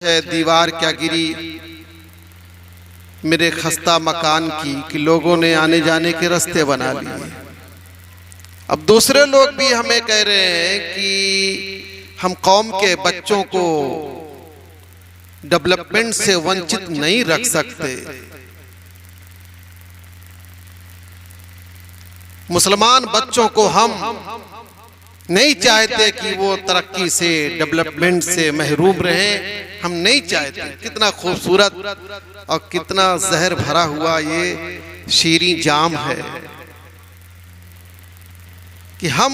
है दीवार क्या गिरी मेरे खस्ता मकान की कि लोगों ने आने जाने के रास्ते बना लिए। अब दूसरे लोग भी हमें कह रहे हैं कि हम कौम के बच्चों को डेवलपमेंट से वंचित नहीं रख सकते। मुसलमान बच्चों को हम नहीं चाहते कि वो तरक्की से डेवलपमेंट से महरूम रहे, हम नहीं चाहते। कितना खूबसूरत और कितना जहर भरा हुआ ये शीरी जाम है कि हम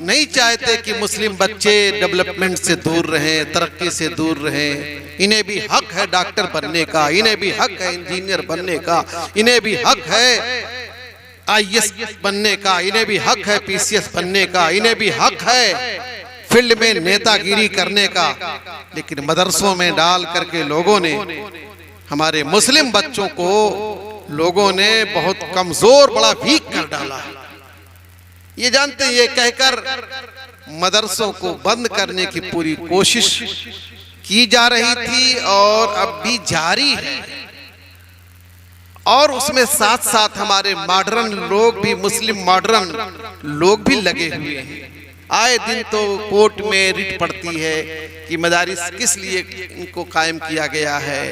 नहीं चाहते कि मुस्लिम बच्चे डेवलपमेंट से दूर रहें, तरक्की से दूर रहें। इन्हें भी हक है डॉक्टर बनने का, इन्हें भी हक है इंजीनियर बनने का, इन्हें भी हक है IAS बनने का, इन्हें भी हक है PCS बनने का, इन्हें भी हक है फील्ड में नेतागिरी करने का। लेकिन मदरसों में डाल करके लोगों ने हमारे मुस्लिम बच्चों को लोगों ने बहुत कमजोर, बड़ा वीक कर डाला। ये जानते हैं, ये कहकर मदरसों को बंद करने की पूरी कोशिश की जा रही थी और अब भी जारी है। और उसमें साथ साथ हमारे मॉडर्न लोग भी, मुस्लिम मॉडर्न लोग भी लगे हुए हैं। आए दिन तो कोर्ट में रिट पड़ती है कि मदारिस किस लिए इनको कायम किया गया है।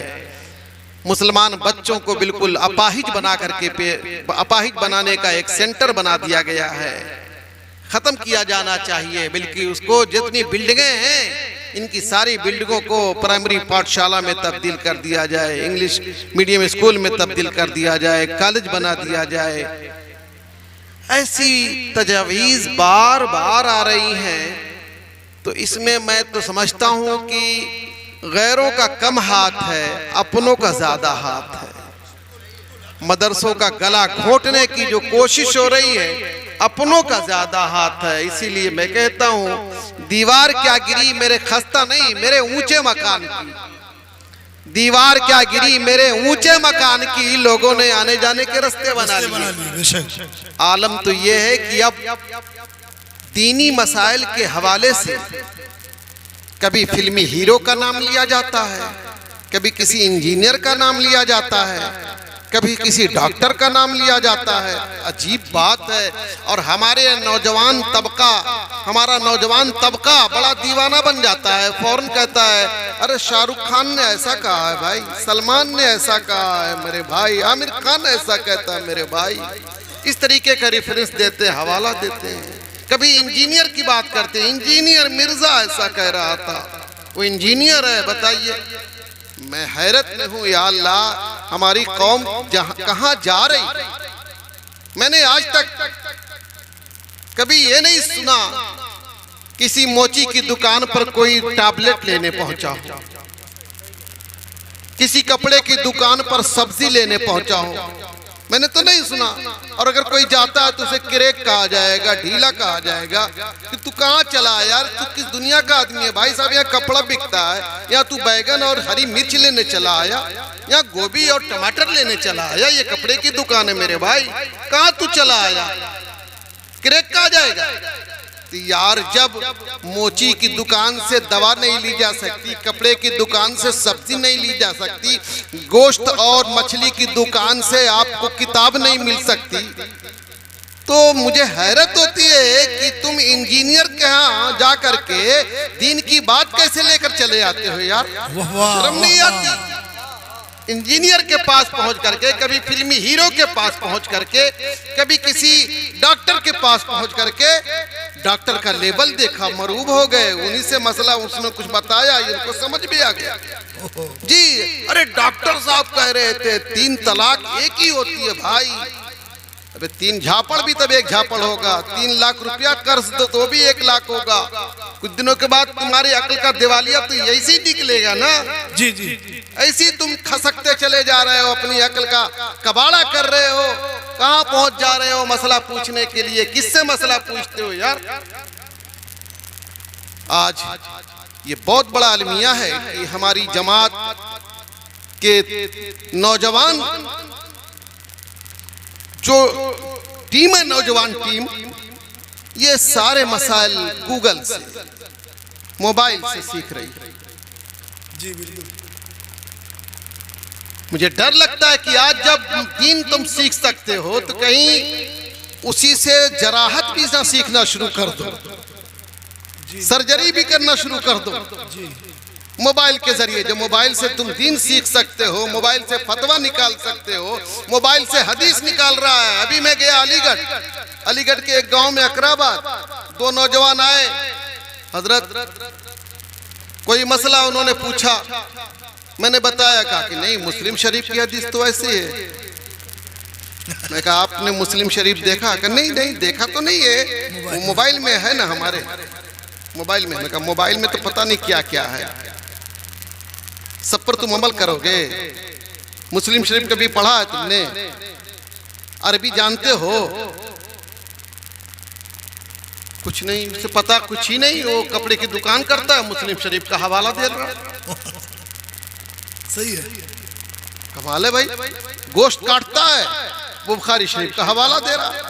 मुसलमान बच्चों को बिल्कुल अपाहिज बना करके अपाहिज बनाने का एक सेंटर बना दिया गया है। खत्म किया जाना चाहिए। बल्कि उसको जितनी बिल्डिंगें हैं इनकी सारी बिल्डिंगों को प्राइमरी पाठशाला में तब्दील कर दिया जाए, इंग्लिश मीडियम स्कूल में तब्दील कर दिया जाए, कॉलेज बना दिया जाए। ऐसी तजवीज़ बार बार आ रही हैं। तो इसमें मैं तो समझता हूं कि गैरों का कम हाथ है, अपनों का ज्यादा हाथ है। मदरसों का गला घोंटने की जो कोशिश हो रही है, अपनों का ज्यादा हाथ है। इसीलिए मैं कहता हूं, दीवार क्या गिरी मेरे खस्ता नहीं, मेरे ऊंचे मकान की। दीवार क्या गिरी मेरे ऊंचे मकान की, लोगों ने आने जाने के रास्ते बना लिए। आलम तो ये है कि अब दीनी मसाइल के हवाले से कभी फिल्मी हीरो का नाम लिया जाता है, कभी किसी इंजीनियर का नाम लिया जाता है, कभी किसी डॉक्टर का नाम लिया जाता है। अजीब बात है। और हमारे नौजवान तबका, हमारा नौजवान तबका बड़ा दीवाना बन जाता है। फौरन कहता है, अरे शाहरुख खान ने ऐसा कहा है भाई, सलमान ने ऐसा कहा है मेरे भाई, आमिर खान ऐसा कहता है मेरे भाई। इस तरीके का रेफरेंस देते हैं, हवाला देते हैं। कभी इंजीनियर की बात करते हैं, इंजीनियर मिर्जा ऐसा कह रहा था, वो इंजीनियर है। बताइए, मैं हैरत में हूं, या अल्लाह हमारी कौम कहां जा रही। मैंने आज तक कभी ये नहीं सुना किसी मोची की दुकान पर कोई टैबलेट लेने पहुंचा हो, किसी कपड़े की दुकान पर सब्जी लेने पहुंचा हो, मैंने तो नहीं सुना। और अगर कोई जाता है तो उसे क्रेक कहा जाएगा, ढीला कहा जाएगा कि तू कहाँ चला है यार, तू किस दुनिया का आदमी है भाई साहब। यहाँ कपड़ा बिकता है, या तू बैगन और हरी मिर्च लेने चला आया, या गोभी और टमाटर लेने चला आया, ये कपड़े की दुकान है मेरे भाई, कहाँ तू चला आया, क्रेक कहा जाएगा। तो यार, जब मोची की दुकान से दवा नहीं ली जा सकती, कपड़े की दुकान से सब्जी नहीं ली जा सकती, गोश्त और मछली की दुकान से आपको किताब नहीं मिल सकती, तो मुझे हैरत होती है कि तुम इंजीनियर के यहाँ जा करके दीन की बात कैसे लेकर चले आते हो यार। शर्म नहीं आती? इंजीनियर के पास पहुंच करके, कभी फिल्मी हीरो के पास पहुंच करके, कभी किसी डॉक्टर के पास पहुंच करके डॉक्टर का लेवल देखा, मरूब हो गए। उन्हीं से मसला उसने कुछ बताया, इनको समझ भी आ गया जी। अरे डॉक्टर साहब कह रहे थे 3 तलाक एक ही होती है भाई। अबे 3 झापड़ भी तब एक झापड़ होगा, 3 लाख रुपया कर्ज दो तो भी 1 लाख होगा। कुछ दिनों के बाद तुम्हारी अकल का दिवालिया तो ऐसे ही निकलेगा ना जी जी। ऐसे ही तुम खसकते चले जा रहे हो, अपनी अकल का कबाड़ा कर रहे हो। कहां पहुंच जा रहे हो मसला पूछने के लिए? किससे मसला पूछते हो यार? आज ये बहुत बड़ा अलमिया है कि हमारी जमात के नौजवान जो टीम है, नौजवान टीम, ये सारे मसाइल गूगल से, मोबाइल से सीख रही है। जी बिल्कुल। मुझे डर लगता है कि आज जब दीन तुम सीख सकते हो तो कहीं उसी से जराहत भी ना सीखना शुरू कर दो, सर्जरी भी करना शुरू कर दो मोबाइल के जरिए। जो मोबाइल से तुम दीन सीख सकते हो, मोबाइल से फतवा निकाल सकते हो, मोबाइल से हदीस निकाल रहा है। अभी मैं गया अलीगढ़ के एक गांव में अकराबाद, दो नौजवान आए, हजरत कोई मसला उन्होंने पूछा, मैंने बताया, कहा कि नहीं मुस्लिम शरीफ की हदीस तो ऐसी है। मैं कहा आपने मुस्लिम शरीफ देखा? कि नहीं नहीं देखा तो नहीं है, वो मोबाइल में है ना, हमारे मोबाइल में। मैं कहा मोबाइल में तो पता नहीं क्या क्या है, सब पर तुम अमल करोगे? मुस्लिम शरीफ कभी पढ़ा है तुमने? अरबी जानते हो? कुछ नहीं, उसे पता कुछ ही नहीं। वो कपड़े की दुकान करता है, मुस्लिम शरीफ का हवाला दे रहा है। सही है, कमाल है भाई। गोश्त काटता है, वो बुखारी शरीफ का हवाला दे रहा है।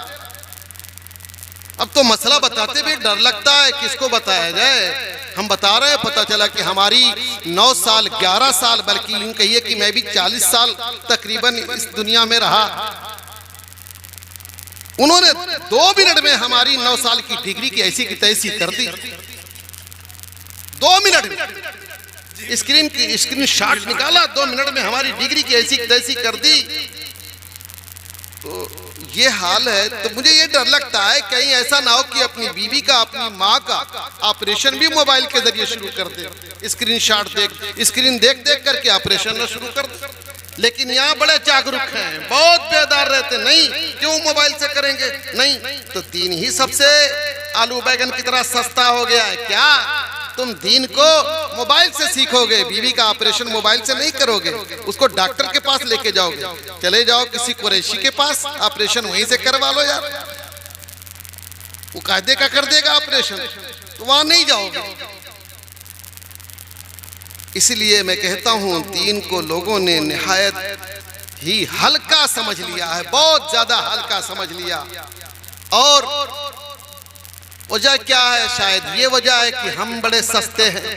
अब तो मसला बताते भी डर लगता है, किसको बताया जाए। हम बता रहे हैं, पता चला कि हमारी 9 साल 11 साल, बल्कि यूं कहिए कि मैं भी 40 साल तकरीबन इस दुनिया में रहा। उन्होंने 2 मिनट में हमारी 9 साल की डिग्री की ऐसी की तैसी कर दी। 2 मिनट में स्क्रीन शॉट निकाला, 2 मिनट में हमारी डिग्री की ऐसी तैसी कर दी। तो ये हाल है। तो मुझे ये डर लगता है कहीं ऐसा ना हो कि अपनी बीवी का, अपनी माँ का ऑपरेशन भी मोबाइल के जरिए शुरू कर दे। स्क्रीन देख करके ऑपरेशन ना शुरू कर दे। लेकिन यहाँ बड़े जागरूक हैं, बहुत बेदार रहते, नहीं क्यों मोबाइल से करेंगे, नहीं तो दीन ही सबसे आलू बैगन की तरह सस्ता हो गया है। क्या तुम दीन को मोबाइल से सीखोगे? बीवी का ऑपरेशन मोबाइल से नहीं करोगे, उसको डॉक्टर के पास लेके जाओगे। चले जाओ किसी कुरैशी के पास, ऑपरेशन वहीं से करवा लो यार, वो कायदे का कर देगा ऑपरेशन, तो वहां नहीं जाओगे। इसलिए मैं कहता हूं दीन को लोगों ने निहायत ही हल्का समझ लिया है, बहुत ज्यादा हल्का समझ लिया। और वजह क्या है? शायद ये वजह है कि हम बड़े सस्ते हैं,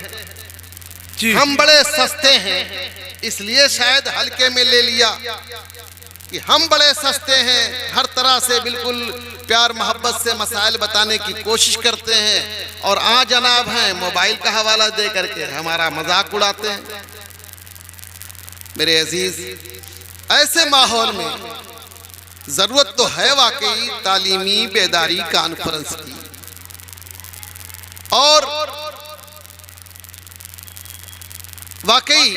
हम बड़े सस्ते हैं, इसलिए शायद हल्के में ले लिया कि हम बड़े सस्ते हैं। हर तरह से बिल्कुल प्यार मोहब्बत से मसाइल बताने की कोशिश करते हैं, और जनाब हैं मोबाइल का हवाला दे करके हमारा मजाक उड़ाते हैं। मेरे अजीज, ऐसे माहौल में जरूरत तो है वाकई तालीमी बेदारी कॉन्फ्रेंस की, और वाकई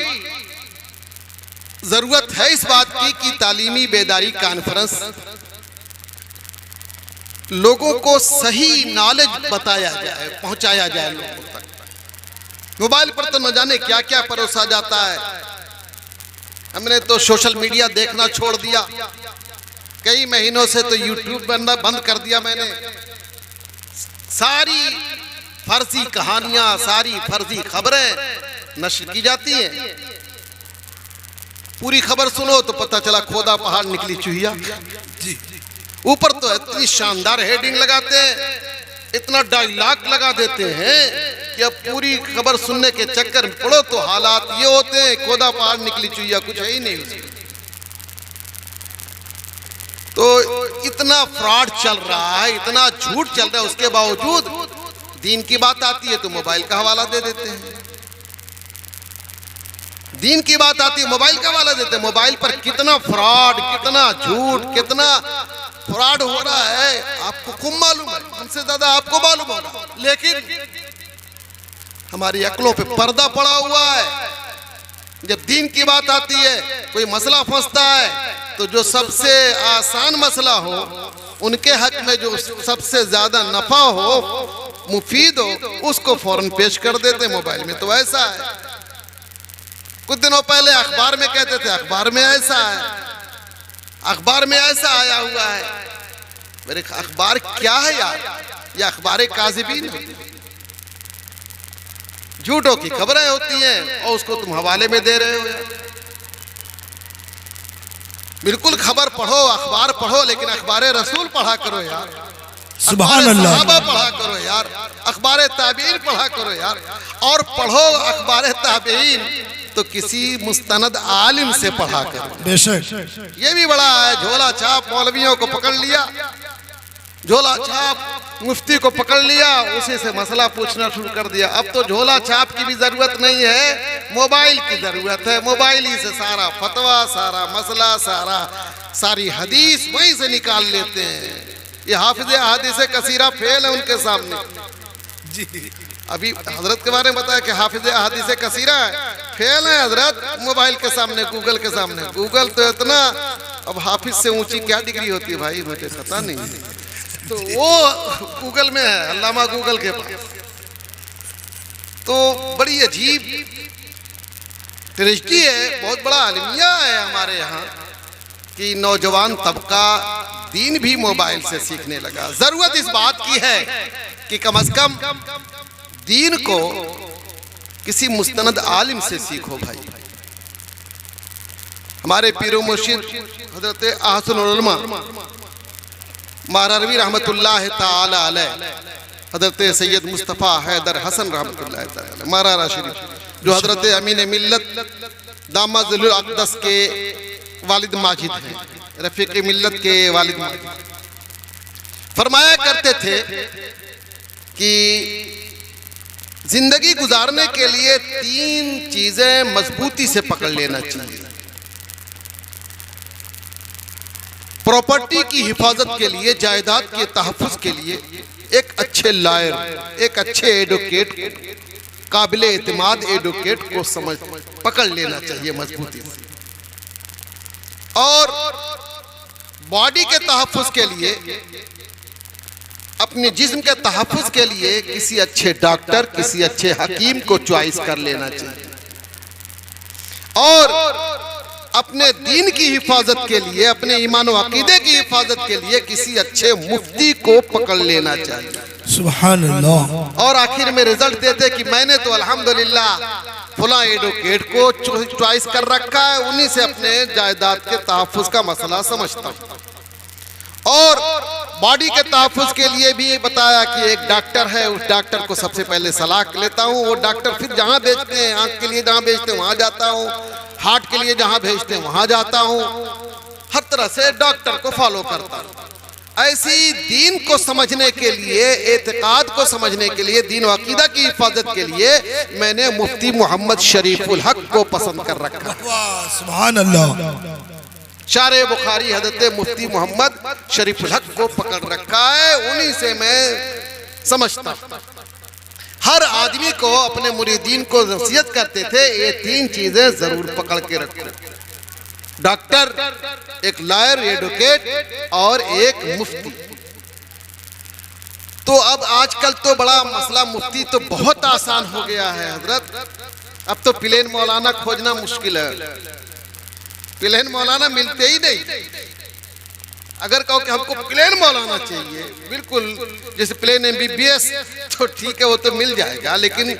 जरूरत है इस बात की कि तालीमी बेदारी कॉन्फ्रेंस लोगों को सही नॉलेज बताया जाए, पहुंचाया जाए लोगों तक। मोबाइल पर तो न जाने क्या क्या परोसा जाता है। हमने तो सोशल मीडिया देखना छोड़ दिया, कई महीनों से तो यूट्यूब बनना बंद कर दिया मैंने। सारी फर्जी कहानियां, सारी फर्जी खबरें नश्र की जाती हैं। पूरी खबर सुनो तो पता चला खोदा पहाड़ निकली चूहिया। ऊपर तो इतनी शानदार हेडिंग लगाते हैं, इतना डायलॉग लगा देते हैं कि अब पूरी खबर सुनने के चक्कर में पड़ो तो हालात ये होते हैं, खोदा पहाड़ निकली चूहिया, कुछ है ही नहीं उसमें। तो इतना फ्रॉड चल रहा है, इतना झूठ चल रहा है, उसके बावजूद दीन की बात आती है तो मोबाइल का हवाला दे देते हैं। दीन की बात आती है मोबाइल का हवाला देते हैं। मोबाइल पर कितना फ्रॉड, कितना झूठ, कितना फ्रॉड हो रहा है आपको खूब मालूम है, हमसे ज्यादा आपको मालूम होगा। लेकिन हमारी अक्लों पे पर्दा पड़ा हुआ है। जब दीन की बात आती है, कोई मसला फंसता है, तो जो सबसे आसान मसला हो, उनके हक में जो सबसे ज्यादा नफा हो, मुफीद हो, उसको फौरन पेश कर देते मोबाइल में। तो ऐसा है, कुछ दिनों पहले अखबार में कहते थे अखबार में ऐसा है, अखबार में ऐसा आया हुआ है। मेरे अखबार क्या है यार? ये अखबार काज़िबीन होती है, झूठों की खबरें होती हैं और उसको तुम हवाले में दे रहे हो। बिल्कुल खबर पढ़ो, अखबार पढ़ो, लेकिन अखबार रसूल पढ़ा करो यार। सुभान अल्लाह। सहाबा पढ़ा करो यार, अखबार ताबीन पढ़ा करो यार, और पढ़ो अखबार ताबीन तो किसी मुस्तनद आलिम से पढ़ा करो। बेशक ये भी बड़ा है, झोला छाप मौलवियों को पकड़ लिया, झोला छाप मुफ्ती को पकड़ लिया, उसी से मसला पूछना शुरू कर दिया। अब तो झोला छाप की भी जरूरत नहीं है, मोबाइल की जरूरत है। मोबाइल ही से सारा फतवा, सारा मसला, सारी हदीस वहीं से निकाल लेते हैं। ये हाफिज अहादीस कसीरा फेल है उनके सामने जी। अभी हजरत के बारे में बताया कि हाफिज अहादीस कसीरा है, फेल है हजरत मोबाइल के सामने, गूगल के सामने। गूगल तो इतना, अब हाफिज से ऊंची क्या डिग्री होती है भाई, मुझे पता नहीं है। तो वो गूगल में है, अल्लामा गूगल के पास। तो बड़ी अजीब ट्रेजेडी है, बहुत बड़ा अलमिया है हमारे यहाँ कि नौजवान तबका दीन भी मोबाइल से सीखने लगा। जरूरत इस बात की है कि कम से कम दीन को किसी मुस्तनद आलिम से सीखो भाई। हमारे पीरो मुर्शिद हजरत अहसनुल उलमा मारारवी रहमतुल्लाह ताला अलैह, हजरत सैयद मुस्तफ़ा हैदर हसन रहमतुल्लाह ताला अलैह मारारा शरीफ, जो हजरत अमीन मिल्लत दामाजुल अक़दस के वालिद माजिद हैं, रफ़ीक़ मिल्लत के वालिद माजिद, फरमाया करते थे कि जिंदगी गुजारने के लिए 3 चीजें मजबूती से पकड़ लेना चाहिए। प्रॉपर्टी की हिफाजत के लिए, जायदाद के तहफ़्फ़ुज़ के लिए एक अच्छे लायर, एक अच्छे एडवोकेट, काबिल एतमाद एडवोकेट को पकड़ लेना चाहिए मजबूती से। और बॉडी के तहफ़्फ़ुज़ के लिए, अपने जिस्म के तहफ़्फ़ुज़ के लिए किसी अच्छे डॉक्टर, किसी अच्छे हकीम को चॉइस कर लेना चाहिए। और अपने दीन की हिफाजत के लिए, अपने ईमान व अकीदे की हिफाजत के लिए किसी अच्छे मुफ्ती को पकड़ लेना चाहिए। सुभान अल्लाह। और आखिर में रिजल्ट देते कि मैंने तो अल्हम्दुलिल्लाह फला एडवोकेट को चॉइस कर रखा है, उन्हीं से अपने जायदाद के तहफ़्फ़ुज़ का मसला समझता हूँ। और बॉडी के तहफ़्फ़ुज़ के लिए भी बताया कि एक डॉक्टर है, उस डॉक्टर को सबसे पहले सलाह लेता हूँ। वो डॉक्टर फिर जहाँ बेचते हैं, आँख के लिए जहाँ बेचते हैं वहाँ जाता हूँ, हार्ट के लिए जहाँ भेजते हैं वहाँ जाता हूँ, हर तरह से डॉक्टर को फॉलो करता हूँ। ऐसी दीन को समझने के लिए, एतकाद को समझने के लिए, दीन व अकीदा की हिफाजत के लिए मैंने मुफ्ती मोहम्मद शरीफुल हक को पसंद कर रखा। सुभान अल्लाह। शारे बुखारी हजरत मुफ्ती मोहम्मद शरीफुल हक को पकड़ रखा है, उन्हीं से मैं समझता। हर आदमी को, अपने मुरीदीन को नसीहत करते थे, ये 3 चीजें जरूर पकड़ के रखो, डॉक्टर, एक लॉयर एडवोकेट और एक मुफ्ती। तो अब आजकल तो बड़ा मसला, मुफ्ती तो बहुत आसान हो गया है हजरत। अब तो प्लेन मौलाना खोजना मुश्किल है, प्लेन मौलाना मिलते ही नहीं। अगर कहो कि हमको प्लेन मौलाना चाहिए, बिल्कुल जैसे प्लेन MBBS तो ठीक है, वो तो मिल जाएगा, लेकिन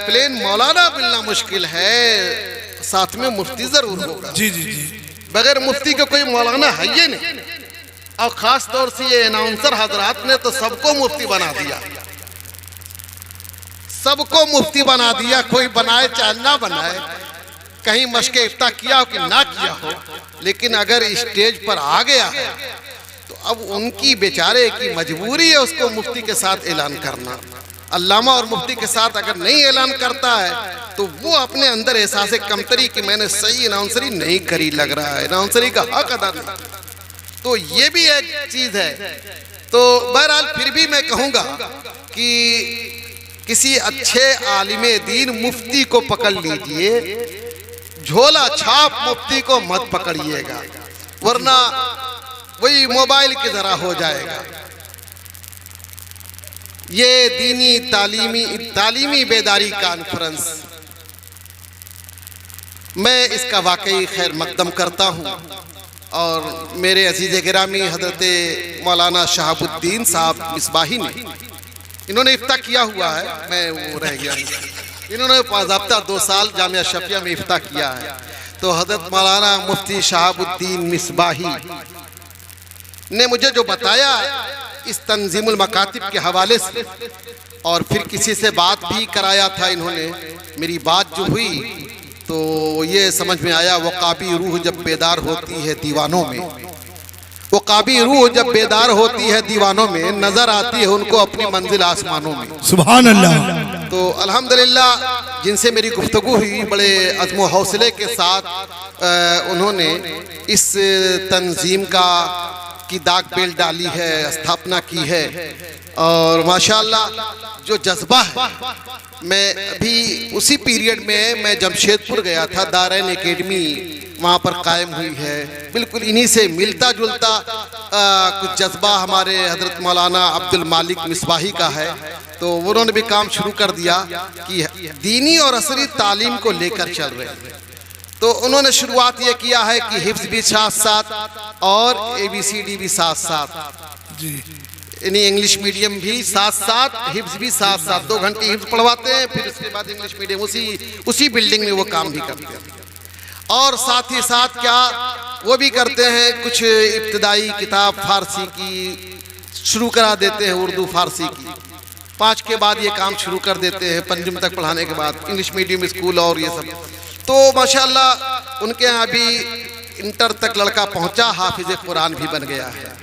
प्लेन मौलाना मिलना मुश्किल है। साथ में मुफ्ती जरूर होगा। जी जी जी। बगैर मुफ्ती के कोई मौलाना है ही नहीं। और खास तौर से ये अनाउंसर हजरात ने तो सबको मुफ्ती बना दिया, सबको मुफ्ती बना दिया। कोई बनाए चाहे ना बनाए, कहीं मशक़े इफ्ता किया हो कि ना किया हो, लेकिन अगर स्टेज पर आ गया है तो अब उनकी बेचारे की मजबूरी है उसको मुफ्ती के साथ ऐलान करना। अल्लामा और मुफ्ती के साथ अगर नहीं ऐलान करता है तो वो अपने अंदर एहसास कमतरी कि मैंने सही अनाउंसरी नहीं करी, लग रहा है अनाउंसरी का हक अदा नहीं। तो ये भी एक चीज़ है। तो बहरहाल फिर भी मैं कहूँगा कि किसी अच्छे आलिमे दीन मुफ्ती को पकड़ लीजिए, झोला छाप मुफ्ती को मत पकड़िएगा, वरना वही मोबाइल की तरह हो जाएगा। ये दीनी तालीमी बेदारी कॉन्फ्रेंस, मैं इसका वाकई खैर मकदम करता हूँ। और मेरे अजीज़ गिरामी हजरत मौलाना शहाबुद्दीन साहब मिसबाही ने, इन्होंने इफ्ता किया हुआ है, मैं वो रह गया, इन्होंने बाज़ाब्ता 2 साल जामिया शफिया में इफ्ता किया है। तो हजरत मौलाना मुफ्ती शहाबुद्दीन मिसबाही ने मुझे जो बताया, इस तंजीमुल मकातिब के हवाले से, और फिर किसी से बात भी कराया था इन्होंने। मेरी बात जो हुई तो ये समझ में आया, वक़ाबी रूह जब बेदार होती है दीवानों में, वक़ाबी रूह जब बेदार होती है दीवानों में, नजर आती है उनको अपनी मंजिल आसमानों में। सुभान अल्लाह। तो अल्हम्दुलिल्लाह जिनसे मेरी गुफ्तगू हुई, बड़े अज़्म व हौसले के साथ उन्होंने इस तंजीम की दाग बेल डाली है, स्थापना की है। और माशाअल्लाह जो जज्बा है, मैं अभी उसी पीरियड में मैं जमशेदपुर गया था, दारैन एकेडमी वहाँ पर कायम हुई है। बिल्कुल इन्हीं से मिलता जुलता कुछ जज्बा हमारे हजरत मौलाना अब्दुल मालिक मिसबाही का है। तो उन्होंने भी काम शुरू कर दिया कि दीनी और असरी तालीम को लेकर चल रहे हैं। तो उन्होंने शुरुआत ये किया है कि हिफ्ज़ भी साथ साथ और ABCD भी साथ साथ जी, यानी इंग्लिश मीडियम भी साथ साथ, हिफ्ज़ भी साथ साथ। 2 घंटे हिफ्ज़ पढ़वाते हैं, फिर उसके बाद इंग्लिश मीडियम उसी बिल्डिंग में वो काम भी करते हैं। और साथ ही साथ क्या वो भी करते हैं, कुछ इब्तिदाई किताब फारसी की शुरू करा देते हैं, उर्दू फारसी की 5 के बाद ये काम शुरू कर देते हैं, 5वीं तक पढ़ाने के बाद इंग्लिश मीडियम स्कूल और ये सब। तो माशाअल्लाह उनके यहाँ अभी इंटर तक लड़का पहुँचा, हाफिज़ कुरान भी बन गया है।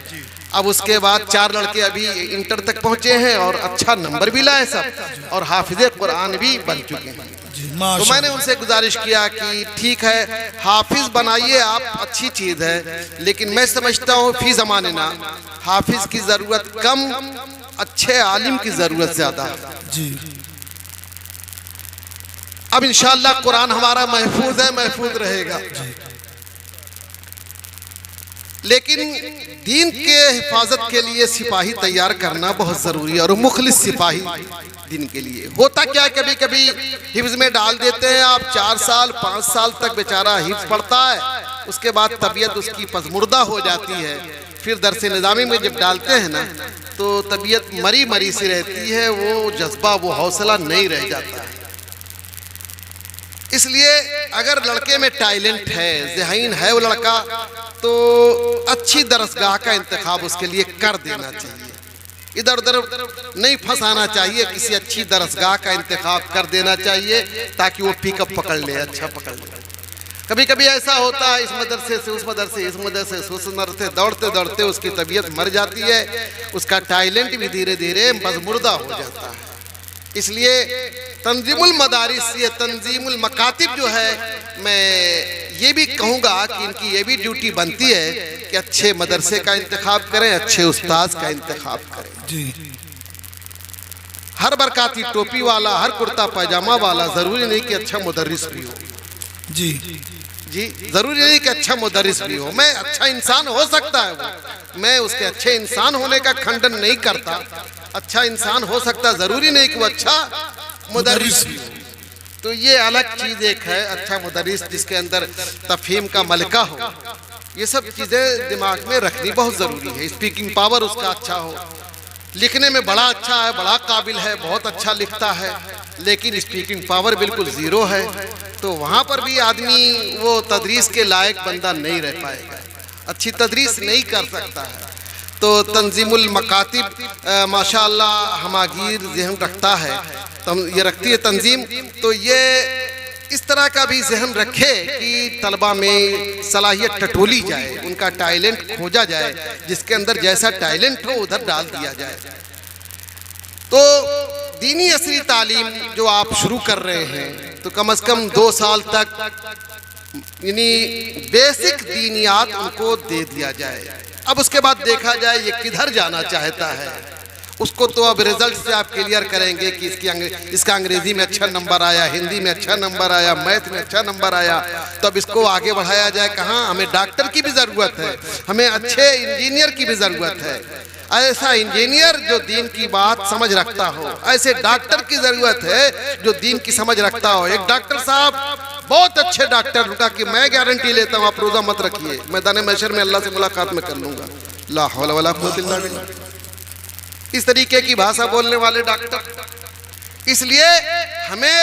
अब उसके बाद 4 लड़के अभी इंटर तक पहुँचे हैं और अच्छा नंबर भी लाए सब, और हाफिज़ कुरान भी बन चुके हैं। तो मैंने उनसे गुजारिश किया कि ठीक है, हाफिज़ बनाइए आप, अच्छी चीज़ है, लेकिन मैं समझता हूँ फी ज़माने ना हाफिज़ की ज़रूरत कम, अच्छे आलिम की ज़रूरत ज़्यादा जी। अब इंशाअल्लाह कुरान हमारा महफूज है, महफूज रहेगा, लेकिन दीन के हिफाजत के लिए सिपाही तैयार करना बहुत ज़रूरी है। और मुखलिस सिपाही दीन के लिए होता क्या है, कभी कभी हिफ्ज़ में डाल देते हैं आप, 4 साल 5 साल तक बेचारा हिफ्ज़ पढ़ता है, उसके बाद तबीयत उसकी पसमुर्दा हो जाती है। फिर दरस निज़ामी में जब डालते हैं ना, तो तबीयत मरी मरी सी रहती है, वो जज्बा वो हौसला नहीं रह जाता है। इसलिए अगर लड़के में टैलेंट है, ज़हीन है वो लड़का, तो अच्छी दरसगाह का इंतखाब उसके लिए कर देना चाहिए, इधर उधर नहीं फंसाना चाहिए, किसी अच्छी दरसगाह का इंतखाब कर देना चाहिए ताकि वो पिकअप पकड़ ले, अच्छा पकड़ ले। कभी कभी ऐसा होता है, इस मदरसे से उस मदरसे, इस मदरसे से उस मदरसे, दौड़ते दौड़ते उसकी तबीयत मर जाती है, उसका टैलेंट भी धीरे धीरे मजमुर्दा हो जाता है। इसलिए तंजीमुल मदारिस, ये तंजीमुल मकातिब जो है, मैं ये भी कहूँगा कि इनकी ये भी ड्यूटी बनती है कि अच्छे मदरसे का इंतखाब करें, अच्छे उस्ताद का इंतखाब करें जी। हर बरकाती टोपी वाला, हर कुर्ता पैजामा वाला ज़रूरी नहीं कि अच्छा मुदर्रिस भी हो जी। जी ज़रूरी नहीं कि अच्छा मुदर्रिस भी हो, मैं अच्छा इंसान हो सकता है वो, मैं उसके अच्छे इंसान होने का खंडन नहीं करता, अच्छा इंसान हो सकता, ज़रूरी नहीं कि वो अच्छा मुदर्रिस भी हो। तो ये अलग चीज़ एक है, अच्छा मुदर्रिस जिसके अंदर तफहीम का मलका हो, ये सब चीज़ें दिमाग में रखनी बहुत ज़रूरी है। स्पीकिंग पावर उसका अच्छा हो, लिखने में बड़ा अच्छा है, बड़ा काबिल है, बहुत अच्छा लिखता है, लेकिन स्पीकिंग पावर बिल्कुल ज़ीरो है, तो वहाँ पर भी आदमी वो तदरीस के लायक बंदा नहीं रह पाएगा, अच्छी तदरीस नहीं कर सकता है। तो तंजीमुल मकातिब माशाअल्लाह हमागीर ज़हन रखता है, तो ये रखती है तंजीम, तो ये इस तरह का भी जहन रखे कि तलबा में सलाहियत टटोली जाए, उनका टैलेंट खोजा जाए, जिसके अंदर जैसा टैलेंट हो उधर डाल दिया जाए। तो दीनी असली तालीम जो आप शुरू कर रहे हैं, तो कम से कम 2 साल तक यानी बेसिक दीनियात उनको दे दिया जाए। अब उसके बाद देखा जाए ये किधर जाना चाहता है, उसको तो अब रिजल्ट से आप क्लियर करेंगे कि इसका अंग्रेजी में अच्छा नंबर आया, हिंदी में अच्छा नंबर आया, मैथ में अच्छा नंबर आया, तो अब इसको आगे बढ़ाया जाए कहाँ। हमें डॉक्टर की भी ज़रूरत है, हमें अच्छे इंजीनियर की भी ज़रूरत है, ऐसा इंजीनियर जो दीन की बात समझ रखता हो, ऐसे डॉक्टर की ज़रूरत है जो दीन की समझ रखता हो। एक डॉक्टर साहब बहुत अच्छे डॉक्टर उनका कि मैं गारंटी लेता हूँ, आप रोज़ा मत रखिए, मैदान महशर में अल्लाह से मुलाकात में कर लूँगा, ला हौला वला कुव्वता इल्ला बिल्लाह, इस तरीके की भाषा बोलने वाले डॉक्टर। इसलिए हमें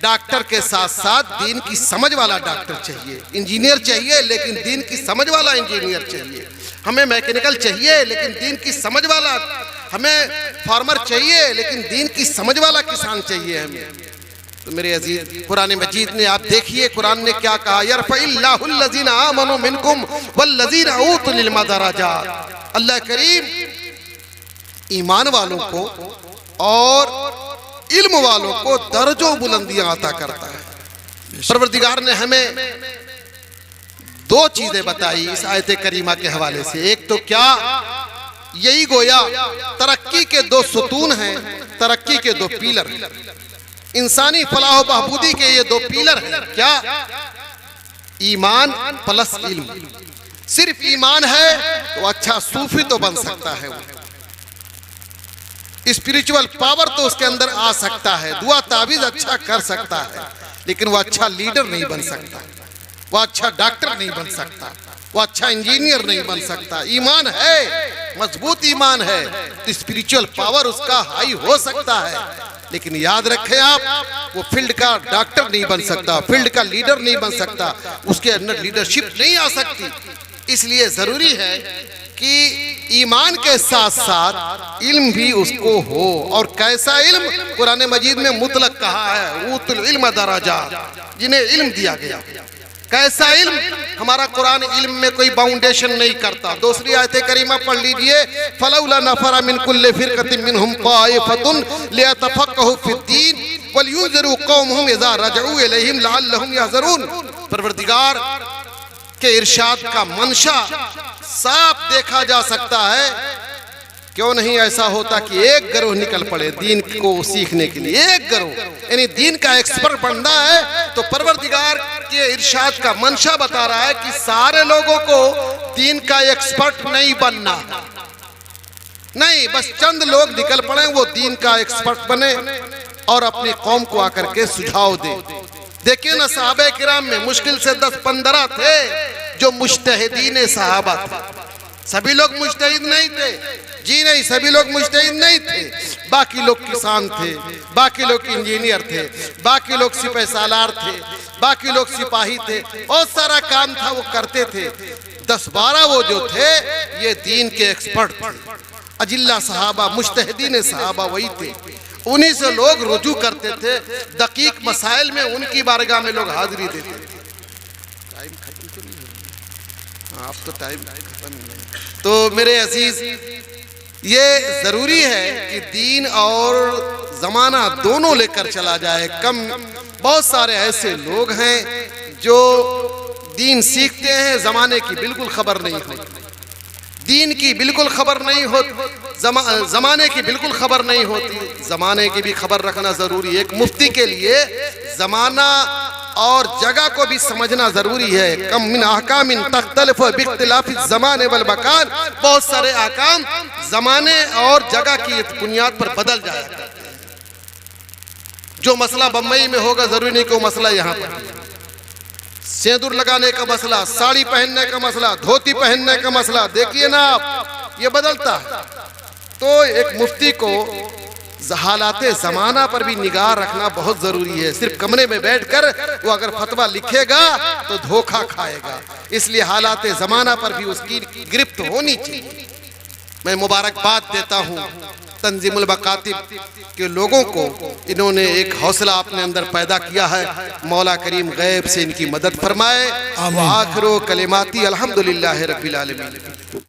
डॉक्टर के साथ साथ दीन की समझ वाला डॉक्टर चाहिए, इंजीनियर चाहिए लेकिन दीन की समझ वाला इंजीनियर चाहिए, हमें मैकेनिकल चाहिए लेकिन दीन की समझ वाला, हमें फार्मर चाहिए लेकिन दीन की समझ वाला किसान चाहिए हमें। तो मेरे अजीज, कुरान मजीद ने आप देखिए कुरान ने क्या कहा, यरफ़इल्लाहुल लज़ीना आमनु मिनकुम वल्लज़ीना ऊतुल इल्मा दराजात। अल्लाह करीम ईमान वालों को और इल्म वालों को दर्जों बुलंदियां अता करता है। परवरदिगार ने हमें दो चीजें बताई इस आयत करीमा के हवाले से। एक तो क्या, यही गोया तरक्की के दो सुतून हैं, तरक्की के दो पिलर, इंसानी फलाह बहबूदी के ये दो पिलर हैं। क्या? ईमान प्लस इल्म। सिर्फ ईमान है तो अच्छा सूफी तो बन सकता है, वो स्पिरिचुअल पावर तो उसके अंदर आ सकता है, दुआ ताबीज अच्छा कर सकता है, लेकिन वो अच्छा लीडर नहीं बन सकता, वो अच्छा डॉक्टर नहीं बन सकता, वो अच्छा इंजीनियर नहीं बन सकता। ईमान है, मजबूत ईमान है तो स्पिरिचुअल पावर उसका हाई हो सकता है, लेकिन याद रखें आप, वो फील्ड का डॉक्टर नहीं बन सकता, फील्ड का लीडर नहीं बन सकता, उसके अंदर लीडरशिप नहीं आ सकती। इसलिए जरूरी है कि ईमान के साथ साथ इल्म भी उसको हो। और कैसा इल्म? कुरान मजीद में मुतलक कहा है, ऊतुल इल्म दराजात, जिन्हें इल्म दिया गया। कैसा इल्म? हमारा कुरान इल्म में कोई बाउंडेशन नहीं करता। दूसरी आयत करीमा पढ़ लीजिए, फलौला नफरा मिन कुल्लि फिरकतिन मिनहुम ताइफतुन लियतफक्कहु फिद्दीन वलियुनज़िरु कौमहुम इज़ा रजऊ इलैहिम लअल्लहुम यहज़रून। परवरदिगार के इरशाद का मंशा साफ देखा जा सकता है। क्यों नहीं ऐसा होता कि एक गिरोह निकल पड़े दीन को सीखने के लिए, एक गिरोह, यानी दीन का एक्सपर्ट बनना है तो परवरदिगार के इरशाद का मंशा बता रहा है कि सारे लोगों को दीन का एक्सपर्ट नहीं बनना, नहीं, बस चंद लोग निकल पड़े वो दीन का एक्सपर्ट बने और अपनी कौम को आकर के सुझाव दे। देखिए ना, सहाबे किराम में मुश्किल से 10-15 थे जो मुज्तहिदीन सहाबा थे। सभी लोग मुज्तहिद नहीं थे, जी नहीं, सभी लोग मुज्तहिद नहीं थे। बाकी लोग किसान थे, बाकी लोग इंजीनियर थे, बाकी लोग सिपह सालार थे, बाकी लोग सिपाही थे, बहुत सारा काम था वो करते थे। 10-12 वो जो थे ये दीन के एक्सपर्ट थे, अजिल्ला सहाबा, मुज्तहिदीन सहाबा वही थे। उन्हीं से लोग रुजू करते थे, दकीक मसाइल में उनकी बारगाह में लोग हाजिरी देते थे। टाइम खत्म तो नहीं हुआ? आप तो टाइम खत्म ही नहीं। तो मेरे अजीज, ये जरूरी है कि दीन और जमाना दोनों लेकर चला जाए। कम बहुत सारे ऐसे लोग हैं जो दीन सीखते हैं, जमाने की बिल्कुल खबर नहीं होती, दीन की बिल्कुल खबर नहीं होती, जमाने की बिल्कुल खबर नहीं होती। जमाने की भी खबर रखना जरूरी है। एक मुफ्ती के लिए जमाना और जगह को भी समझना जरूरी है। कम मिन अहकामिन तख्तलिफु बिख्तिलाफि ज़माने वल मकान, बहुत सारे अहकाम जमाने और जगह की बुनियाद पर बदल जाया करते हैं। जो मसला बम्बई में होगा जरूरी नहीं कि वो मसला यहाँ पर। सिंदूर लगाने का मसला, साड़ी पहनने का मसला, धोती पहनने का मसला, देखिए ना आप, ये बदलता है। तो एक मुफ्ती को हालाते ज़माना पर भी निगाह रखना बहुत ज़रूरी है। सिर्फ कमरे में बैठकर वो अगर फतवा लिखेगा तो धोखा खाएगा, इसलिए हालाते ज़माना पर भी उसकी गिरफ्त होनी चाहिए। मैं मुबारकबाद देता हूँ तंजीमुल मकातिब के लोगों को, इन्होंने एक हौसला अपने अंदर पैदा किया है। मौला करीम गैब से इनकी मदद फरमाए। आखिरो कलिमाती अल्हम्दुलिल्लाहि रब्बिल आलमीन।